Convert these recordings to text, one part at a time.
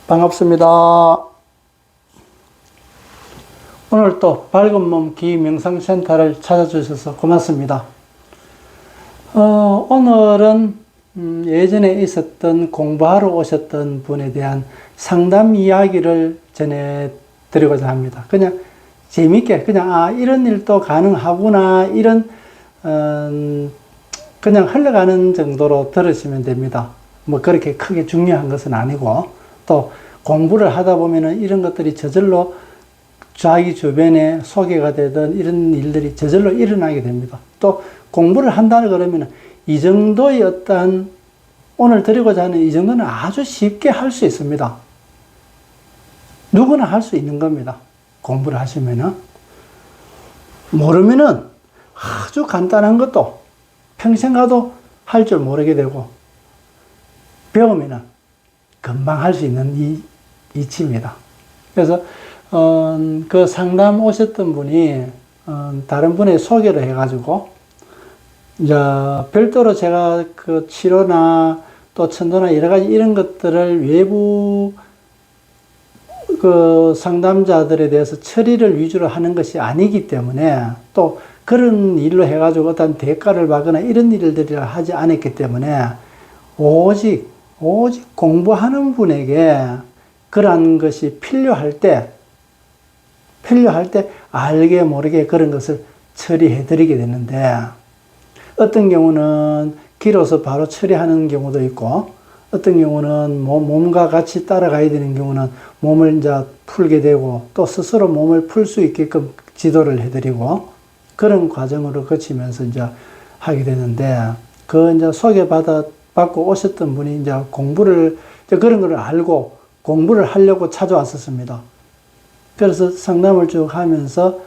반갑습니다. 오늘 또 밝은 몸 기명상센터를 찾아주셔서 고맙습니다. 오늘은 예전에 있었던 공부하러 오셨던 분에 대한 상담 이야기를 전해드리고자 합니다. 그냥 재밌게 그냥 이런 일도 가능하구나 이런 그냥 흘러가는 정도로 들으시면 됩니다. 뭐 그렇게 크게 중요한 것은 아니고, 또 공부를 하다 보면은 이런 것들이 저절로 자기 주변에 소개가 되던 이런 일들이 저절로 일어나게 됩니다. 또 공부를 한다 그러면은 이 정도의 어떠한 오늘 드리고자 하는 이 정도는 아주 쉽게 할 수 있습니다. 누구나 할 수 있는 겁니다. 공부를 하시면은. 모르면은 아주 간단한 것도 평생 가도 할 줄 모르게 되고, 배우면은 금방 할 수 있는 이치입니다. 그래서 그 상담 오셨던 분이 다른 분의 소개를 해가지고 이제 별도로 제가 그 치료나 또 천도나 여러 가지 이런 것들을 외부 그 상담자들에 대해서 처리를 위주로 하는 것이 아니기 때문에, 또 그런 일로 해가지고 어떤 대가를 받거나 이런 일들을 하지 않았기 때문에 오직 공부하는 분에게 그러한 것이 필요할 때 알게 모르게 그런 것을 처리해 드리게 되는데, 어떤 경우는 길어서 바로 처리하는 경우도 있고, 어떤 경우는 몸과 같이 따라가야 되는 경우는 몸을 이제 풀게 되고, 또 스스로 몸을 풀 수 있게끔 지도를 해드리고, 그런 과정으로 거치면서 이제 하게 되는데, 그 이제 받고 오셨던 분이 이제 그런 걸 알고 공부를 하려고 찾아왔었습니다. 그래서 상담을 쭉 하면서,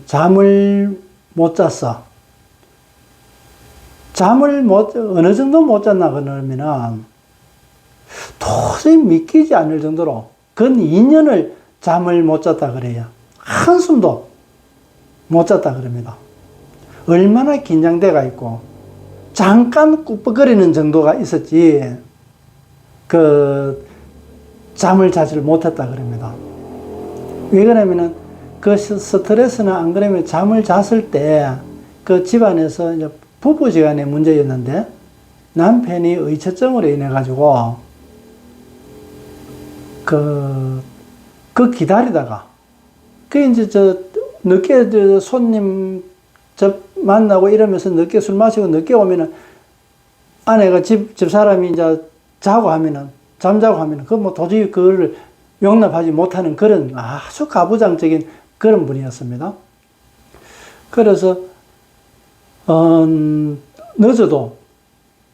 잠을 못 잤어. 어느 정도 못 잤나 그러면은, 도저히 믿기지 않을 정도로 근 2년을 잠을 못 잤다 그래요. 한숨도 못 잤다 그럽니다. 얼마나 긴장돼가 있고, 잠깐 꾹꾹거리는 정도가 있었지, 잠을 자질 못했다 그럽니다. 왜 그러면은, 그 스트레스는 안 그러면 잠을 잤을 때, 그 집안에서 이제 부부지간의 문제였는데, 남편이 의처증으로 인해가지고, 기다리다가, 늦게 손님 만나고 이러면서 늦게 술 마시고 늦게 오면은, 아내가 집사람이 이제 잠자고 하면은, 도저히 그걸 용납하지 못하는 그런 아주 가부장적인 그런 분이었습니다. 그래서, 늦어도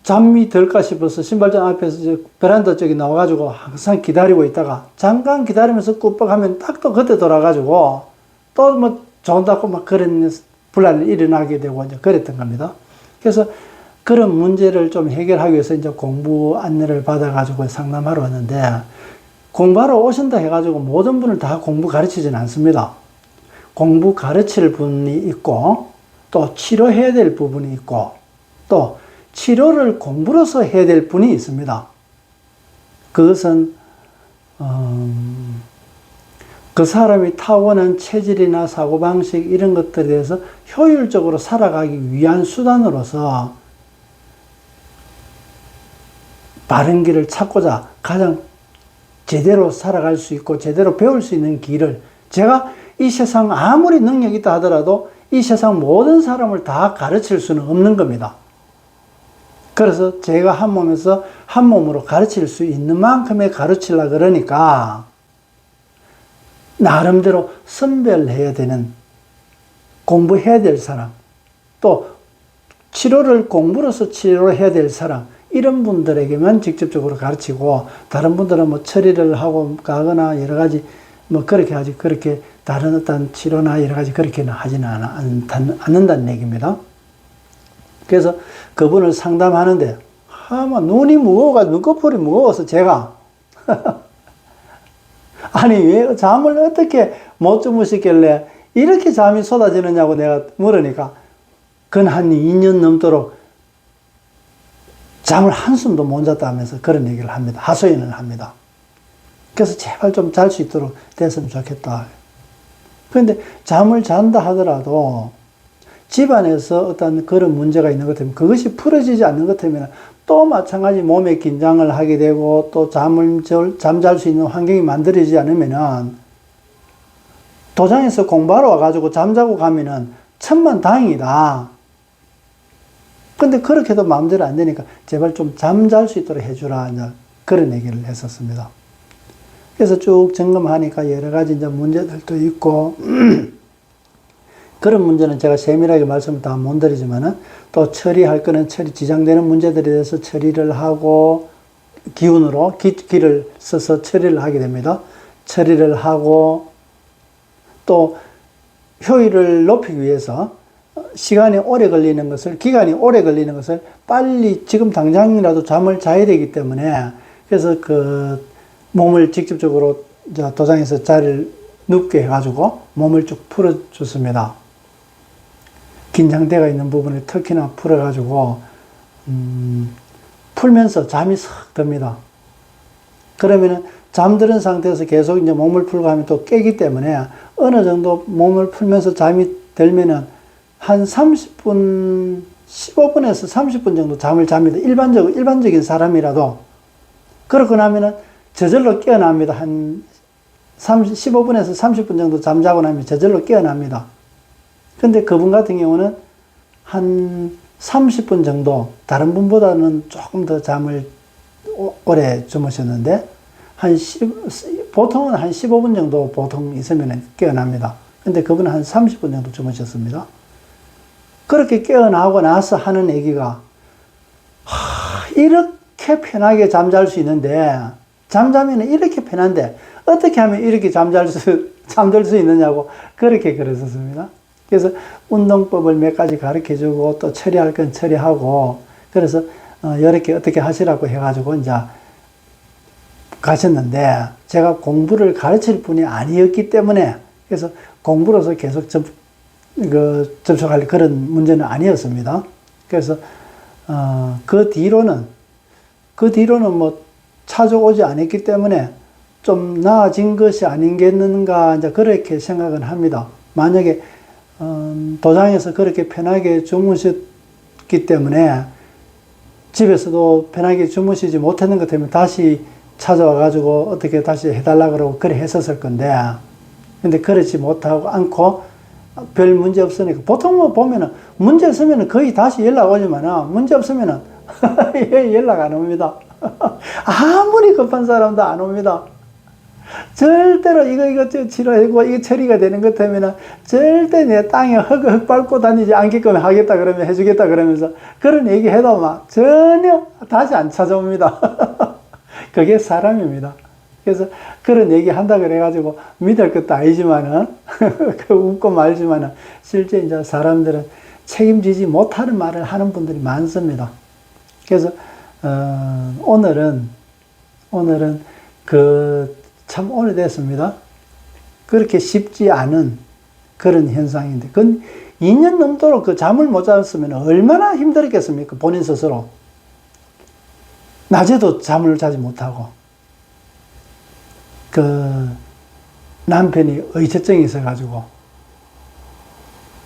잠이 들까 싶어서 신발장 앞에서 베란다 쪽에 나와가지고 항상 기다리고 있다가, 잠깐 기다리면서 꾹뻑하면 딱 또 그때 돌아가지고, 또 좋다고 그런 분란이 일어나게 되고 이제 그랬던 겁니다. 그래서 그런 문제를 좀 해결하기 위해서 이제 공부 안내를 받아가지고 상담하러 왔는데, 공부하러 오신다 해가지고 모든 분을 다 공부 가르치지는 않습니다. 공부 가르칠 분이 있고, 또 치료해야 될 부분이 있고, 또 치료를 공부로서 해야 될 분이 있습니다. 그것은 그 사람이 타고난 체질이나 사고방식 이런 것들에 대해서 효율적으로 살아가기 위한 수단으로서 바른 길을 찾고자 가장 제대로 살아갈 수 있고 제대로 배울 수 있는 길을, 제가 이 세상 아무리 능력이 있다 하더라도 이 세상 모든 사람을 다 가르칠 수는 없는 겁니다. 그래서 제가 한 몸에서 한 몸으로 가르칠 수 있는 만큼의 가르치려고 그러니까, 나름대로 선별해야 되는, 공부해야 될 사람, 또 치료를 공부로서 치료해야 될 사람, 이런 분들에게만 직접적으로 가르치고, 다른 분들은 처리를 하고 가거나 여러 가지 그렇게 하지, 그렇게 다른 어떤 치료나 여러 가지 그렇게는 하지는 않는다는 얘기입니다. 그래서 그분을 상담하는데, 눈이 눈꺼풀이 무거워서 제가 아니, 왜 잠을 어떻게 못 주무시길래 이렇게 잠이 쏟아지느냐고 내가 물으니까, 근 한 2년 넘도록 잠을 한숨도 못 잤다 하면서 그런 얘기를 합니다. 하소연을 합니다. 그래서 제발 좀 잘 수 있도록 됐으면 좋겠다. 그런데 잠을 잔다 하더라도 집안에서 어떤 그런 문제가 있는 것 같으면 그것이 풀어지지 않는 것 같으면 또 마찬가지 몸에 긴장을 하게 되고 또 잠잘 수 있는 환경이 만들어지지 않으면은 도장에서 공부하러 와가지고 잠자고 가면은 천만다행이다. 근데 그렇게도 마음대로 안 되니까 제발 좀 잠잘 수 있도록 해주라. 이제 그런 얘기를 했었습니다. 그래서 쭉 점검하니까 여러 가지 이제 문제들도 있고, 그런 문제는 제가 세밀하게 말씀을 다 못 드리지만은 또 처리할 거는 지장되는 문제들에 대해서 처리를 하고, 기운으로 기를 써서 처리를 하게 됩니다. 처리를 하고, 또 효율을 높이기 위해서 기간이 오래 걸리는 것을 빨리 지금 당장이라도 잠을 자야 되기 때문에 그래서 그 몸을 직접적으로 도장에서 자리를 눕게 해가지고 몸을 쭉 풀어줬습니다. 긴장대가 있는 부분을 특히나 풀어가지고 풀면서 잠이 싹 듭니다. 그러면은 잠드는 상태에서 계속 이제 몸을 풀고 하면 또 깨기 때문에 어느 정도 몸을 풀면서 잠이 들면은 한 30분, 15분에서 30분 정도 잠을 잡니다. 일반적인 사람이라도. 그러고 나면은 저절로 깨어납니다. 한 15분에서 30분 정도 잠자고 나면 저절로 깨어납니다. 근데 그분 같은 경우는 한 30분 정도, 다른 분보다는 조금 더 잠을 오래 주무셨는데, 보통은 한 15분 정도 보통 있으면 깨어납니다. 근데 그분은 한 30분 정도 주무셨습니다. 그렇게 깨어나고 나서 하는 얘기가, 이렇게 편하게 잠잘 수 있는데, 잠자면 이렇게 편한데, 어떻게 하면 이렇게 잠들 수 있느냐고, 그렇게 그랬었습니다. 그래서 운동법을 몇 가지 가르쳐 주고, 또 처리할 건 처리하고, 그래서, 이렇게 어떻게 하시라고 해가지고, 이제, 가셨는데, 제가 공부를 가르칠 분이 아니었기 때문에, 그래서 공부로서 계속 접촉할 그런 문제는 아니었습니다. 그래서, 그 뒤로는 뭐 찾아오지 않았기 때문에 좀 나아진 것이 아닌겠는가, 이제 그렇게 생각은 합니다. 만약에, 도장에서 그렇게 편하게 주무셨기 때문에 집에서도 편하게 주무시지 못했는 것 때문에 다시 찾아와가지고 어떻게 다시 해달라 그러고 그래 했었을 건데, 근데 그렇지 못하고 않고 별 문제 없으니까, 보통 뭐 보면은 문제 있으면은 거의 다시 연락 오지만은 문제 없으면은 연락 안 옵니다. 아무리 급한 사람도 안 옵니다. 절대로 이거 치료하고 이거 처리가 되는 것 같으면은 절대 내 땅에 흙 밟고 다니지 않게끔 하겠다 그러면 해주겠다 그러면서 그런 얘기 해도 막 전혀 다시 안 찾아옵니다. 그게 사람입니다. 그래서 그런 얘기 한다 그래가지고 믿을 것도 아니지만은 웃고 말지만은 실제 이제 사람들은 책임지지 못하는 말을 하는 분들이 많습니다. 그래서 오늘은 참 오래됐습니다. 그렇게 쉽지 않은 그런 현상인데, 그건 2년 넘도록 그 잠을 못 잤으면 얼마나 힘들었겠습니까? 본인 스스로. 낮에도 잠을 자지 못하고, 그 남편이 의처증이 있어가지고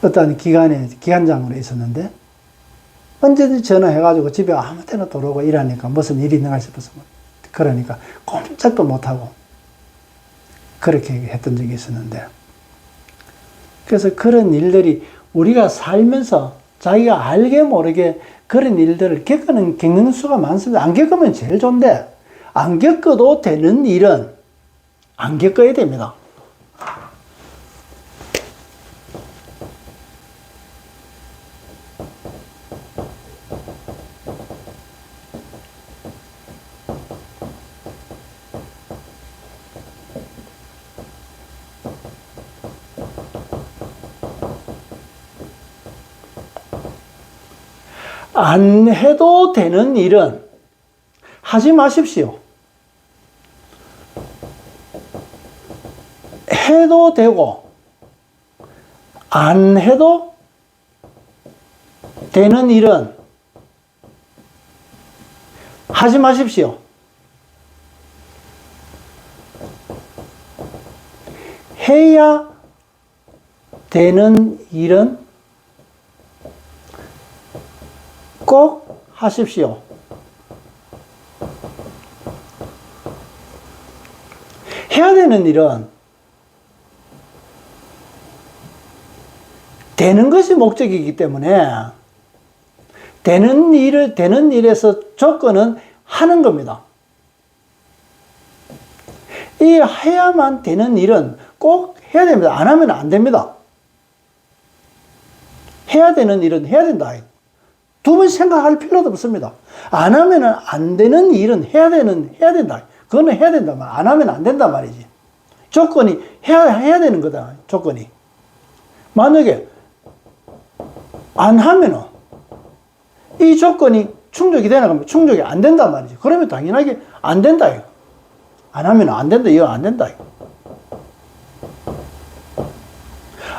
어떤 기관장으로 있었는데 언제든지 전화해가지고 집에 아무 때나 들어오고 일하니까 무슨 일이 있는가 싶어서 그러니까 꼼짝도 못하고 그렇게 했던 적이 있었는데, 그래서 그런 일들이 우리가 살면서 자기가 알게 모르게 그런 일들을 겪는 수가 많습니다. 안 겪으면 제일 좋은데 안 겪어도 되는 일은 안 겪어야 됩니다. 안 해도 되는 일은 하지 마십시오. 해도 되고 안 해도 되는 일은 하지 마십시오. 해야 되는 일은 꼭 하십시오. 해야 되는 일은 되는 것이 목적이기 때문에 되는 일에서 조건은 하는 겁니다. 이 해야만 되는 일은 꼭 해야 됩니다. 안 하면 안 됩니다. 해야 되는 일은 해야 된다. 두 번 생각할 필요도 없습니다. 안 하면 안 되는 일은 해야 된다. 그거는 해야 된다. 안 하면 안 된단 말이지. 조건이 해야 되는 거다. 조건이. 만약에 안 하면은 이 조건이 충족이 되나 그러면 충족이 안 된단 말이지. 그러면 당연하게 안 된다. 이거. 안 하면 안 된다. 이거 안 된다. 이거.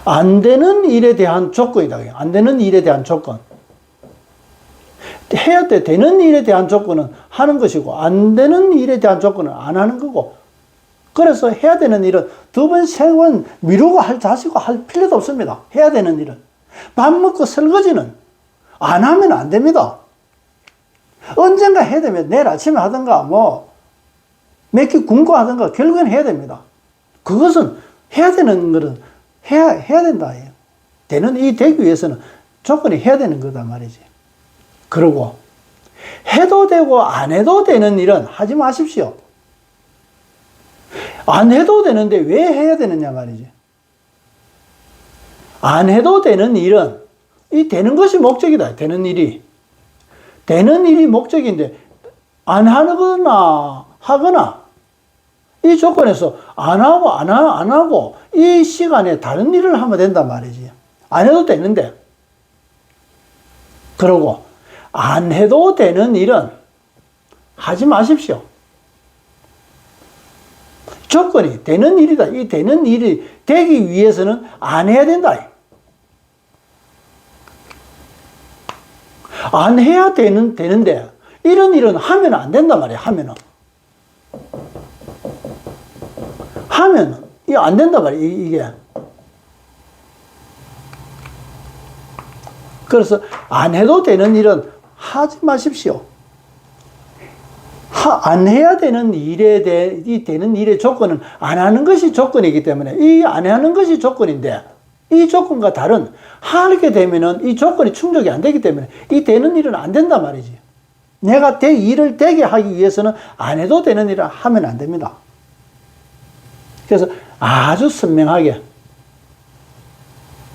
안 되는 일에 대한 조건이다. 안 되는 일에 대한 조건. 해야 되는 일에 대한 조건은 하는 것이고, 안 되는 일에 대한 조건은 안 하는 거고, 그래서 해야 되는 일은 두 번, 세 번 미루고 자시고 할 필요도 없습니다. 해야 되는 일은. 밥 먹고 설거지는 안 하면 안 됩니다. 언젠가 해야 되면 내일 아침에 하든가, 몇 개 굶고 하든가, 결국엔 해야 됩니다. 그것은 해야 되는 것은 해야 된다. 되기 위해서는 조건이 해야 되는 거다 말이지. 그러고 해도 되고 안 해도 되는 일은 하지 마십시오. 안 해도 되는데 왜 해야 되느냐 말이지. 안 해도 되는 일은 이 되는 것이 목적이다. 되는 일이 목적인데 안 하거나 이 조건에서 안 하고 이 시간에 다른 일을 하면 된단 말이지. 안 해도 되는데. 그러고 안 해도 되는 일은 하지 마십시오. 조건이 되는 일이다. 이 되는 일이 되기 위해서는 안 해야 된다. 안 해야 되는데 이런 일은 하면 안 된단 말이야. 하면 이게 안 된단 말이야. 이게. 그래서 안 해도 되는 일은 하지 마십시오. 안 해야 되는 이 되는 일의 조건은 안 하는 것이 조건이기 때문에 이 안 하는 것이 조건인데 이 조건과 다른 하게 되면은 이 조건이 충족이 안 되기 때문에 이 되는 일은 안 된단 말이지. 내가 일을 되게 하기 위해서는 안 해도 되는 일을 하면 안 됩니다. 그래서 아주 선명하게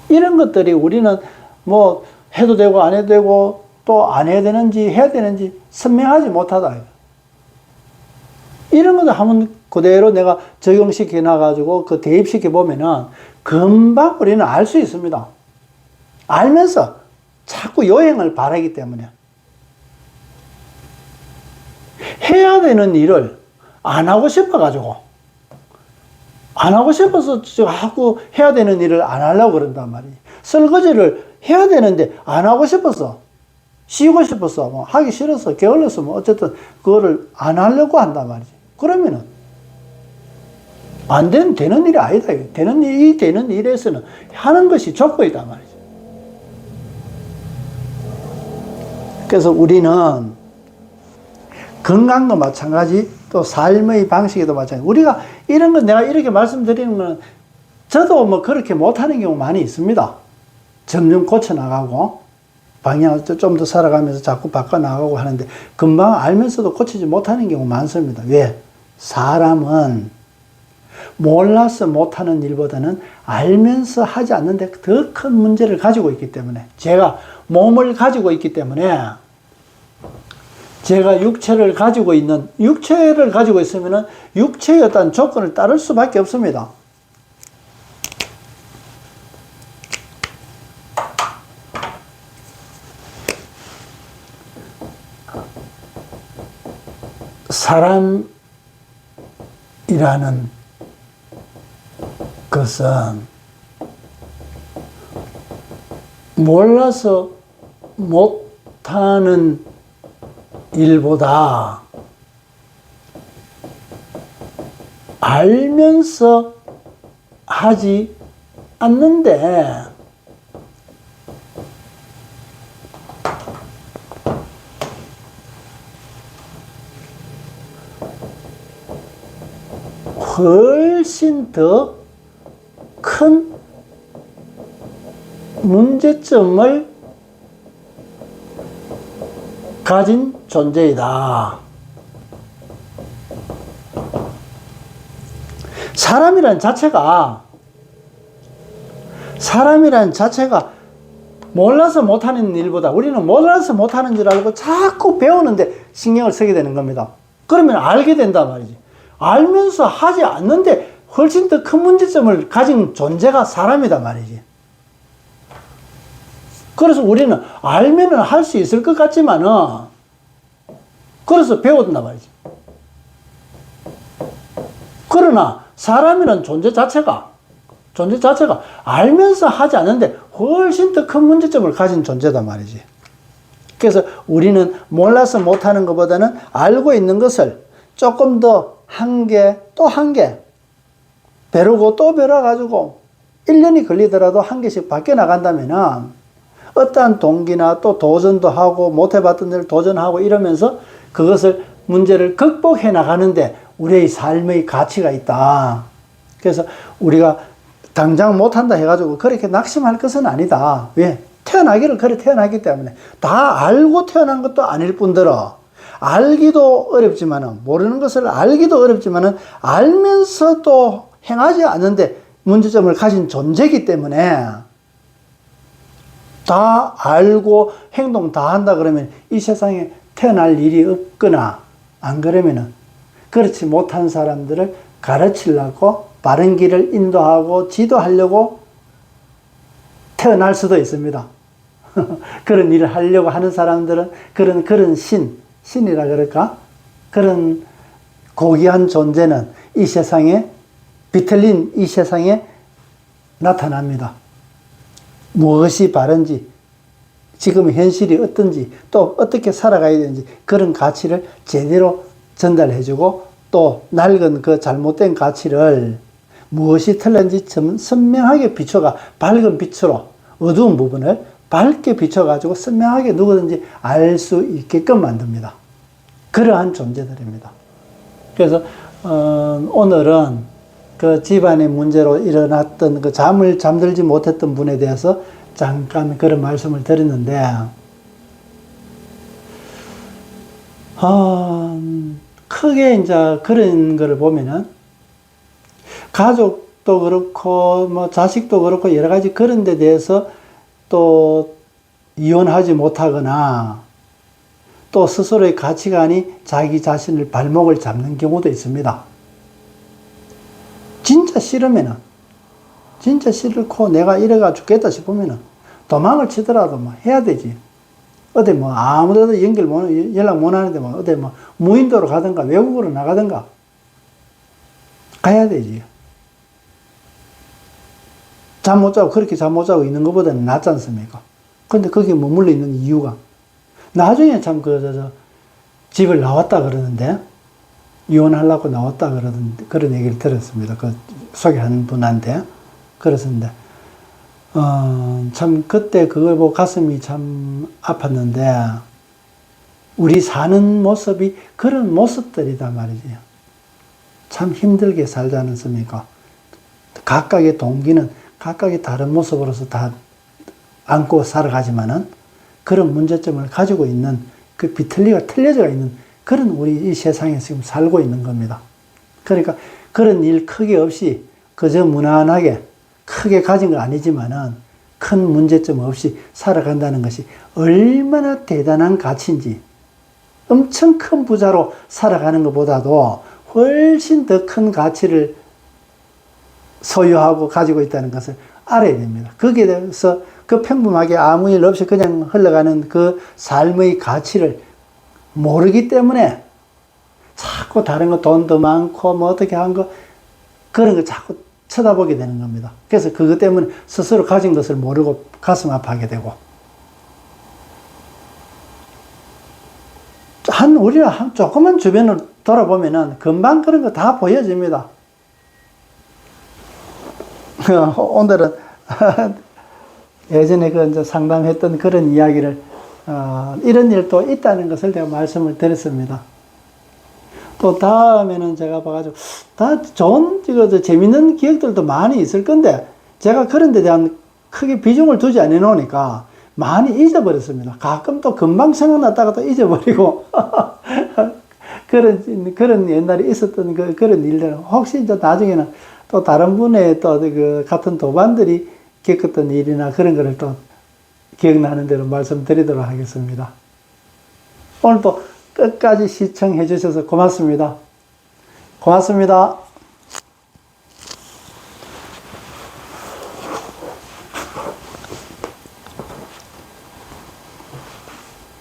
이런 것들이 우리는 해도 되고 안 해도 되고 또 안 해야 되는지 해야 되는지 선명하지 못하다. 이런 것도 한번 그대로 내가 적용시켜 놔가지고 대입시켜 보면은 금방 우리는 알 수 있습니다. 알면서 자꾸 요행을 바라기 때문에 해야 되는 일을 안 하고 싶어가지고 안 하고 싶어서 자꾸 해야 되는 일을 안 하려고 그런단 말이에요. 설거지를 해야 되는데 안 하고 싶어서 쉬고 싶어서 하기 싫어서 게을러서 어쨌든 그거를 안 하려고 한단 말이지. 그러면은 되는 일이 아니다. 되는 일에서는 하는 것이 조건이단 말이지. 그래서 우리는 건강도 마찬가지, 또 삶의 방식에도 마찬가지. 우리가 이런 건 내가 이렇게 말씀드리는 건 저도 그렇게 못하는 경우 많이 있습니다. 점점 고쳐나가고 방향을 좀 더 살아가면서 자꾸 바꿔나가고 하는데 금방 알면서도 고치지 못하는 경우 많습니다. 왜? 사람은 몰라서 못하는 일보다는 알면서 하지 않는데 더 큰 문제를 가지고 있기 때문에, 제가 몸을 가지고 있기 때문에, 제가 육체를 가지고 있으면 육체의 어떤 조건을 따를 수밖에 없습니다. 사람이라는 것은 몰라서 못하는 일보다 알면서 하지 않는데 훨씬 더 큰 문제점을 가진 존재이다. 사람이란 자체가 몰라서 못하는 일보다 우리는 몰라서 못하는 줄 알고 자꾸 배우는데 신경을 쓰게 되는 겁니다. 그러면 알게 된단 말이지. 알면서 하지 않는데 훨씬 더 큰 문제점을 가진 존재가 사람이다 말이지. 그래서 우리는 알면은 할 수 있을 것 같지만은 그래서 배운단 말이지. 그러나 사람이란 존재 자체가 알면서 하지 않는데 훨씬 더 큰 문제점을 가진 존재단 말이지. 그래서 우리는 몰라서 못하는 것보다는 알고 있는 것을 조금 더 한 개, 또 한 개, 배우고 또 배워가지고 1년이 걸리더라도 한 개씩 바뀌어 나간다면은 어떠한 동기나 또 도전도 하고 못해봤던 데를 도전하고 이러면서 그것을 문제를 극복해 나가는데 우리의 삶의 가치가 있다. 그래서 우리가 당장 못한다 해가지고 그렇게 낙심할 것은 아니다. 왜? 태어나기를 그래 태어나기 때문에 다 알고 태어난 것도 아닐 뿐더러 알기도 어렵지만은 모르는 것을 알기도 어렵지만은 알면서도 행하지 않는데 문제점을 가진 존재이기 때문에 다 알고 행동 다 한다 그러면 이 세상에 태어날 일이 없거나 안 그러면은 그렇지 못한 사람들을 가르치려고 바른 길을 인도하고 지도하려고 태어날 수도 있습니다. 그런 일을 하려고 하는 사람들은 그런 신이라 그럴까? 그런 고귀한 존재는 이 세상에 비틀린 이 세상에 나타납니다. 무엇이 바른지, 지금 현실이 어떤지, 또 어떻게 살아가야 되는지 그런 가치를 제대로 전달해주고 또 낡은 그 잘못된 가치를 무엇이 틀린지 선명하게 비춰가 밝은 빛으로 어두운 부분을 밝게 비춰가지고 선명하게 누구든지 알 수 있게끔 만듭니다. 그러한 존재들입니다. 그래서 오늘은 그 집안의 문제로 일어났던 그 잠들지 못했던 분에 대해서 잠깐 그런 말씀을 드렸는데, 크게 이제 그런 거를 보면은 가족도 그렇고 뭐 자식도 그렇고 여러 가지 그런 데 대해서 또 이혼하지 못하거나 또 스스로의 가치관이 자기 자신을 발목을 잡는 경우도 있습니다. 진짜 싫으면은, 진짜 싫고 내가 이래가 죽겠다 싶으면은 도망을 치더라도 뭐 해야 되지. 어디 뭐 아무데도 연락 못 하는데 뭐 어디 뭐 무인도로 가든가 외국으로 나가든가 가야 되지. 잠 못 자고 그렇게 잠 못 자고 있는 것보다는 낫지 않습니까? 근데 거기에 머물러 있는 이유가 나중에 참 집을 나왔다 그러는데 이혼하려고 나왔다 그러던데 그런 얘기를 들었습니다. 그 소개한 분한테 그랬는데 참 그때 그걸 보고 가슴이 참 아팠는데 우리 사는 모습이 그런 모습들이다 말이지. 참 힘들게 살지 않습니까? 각각의 동기는 각각의 다른 모습으로서 다 안고 살아가지만은 그런 문제점을 가지고 있는 그 비틀리가 틀려져 있는 그런 우리 이 세상에 지금 살고 있는 겁니다. 그러니까 그런 일 크게 없이 그저 무난하게 크게 가진 건 아니지만은 큰 문제점 없이 살아간다는 것이 얼마나 대단한 가치인지 엄청 큰 부자로 살아가는 것보다도 훨씬 더 큰 가치를 소유하고 가지고 있다는 것을 알아야 됩니다. 거기에 대해서 그 평범하게 아무 일 없이 그냥 흘러가는 그 삶의 가치를 모르기 때문에 자꾸 다른 거 돈도 많고 뭐 어떻게 한 거 그런 거 자꾸 쳐다보게 되는 겁니다. 그래서 그것 때문에 스스로 가진 것을 모르고 가슴 아파하게 되고 우리가 조그만 주변을 돌아보면은 금방 그런 거 다 보여집니다. 오늘은 예전에 그 이제 상담했던 그런 이야기를 이런 일도 있다는 것을 제가 말씀을 드렸습니다. 또 다음에는 제가 봐가지고 다 좋은 재밌는 기억들도 많이 있을 건데 제가 그런 데 대한 크게 비중을 두지 않아 놓으니까 많이 잊어버렸습니다. 가끔 또 금방 생각났다가 또 잊어버리고 그런 옛날에 있었던 그런 일들 혹시 이제 나중에는 또 다른 분의 또 그 같은 도반들이 겪었던 일이나 그런 거를 또 기억나는 대로 말씀드리도록 하겠습니다. 오늘도 끝까지 시청해 주셔서 고맙습니다. 고맙습니다.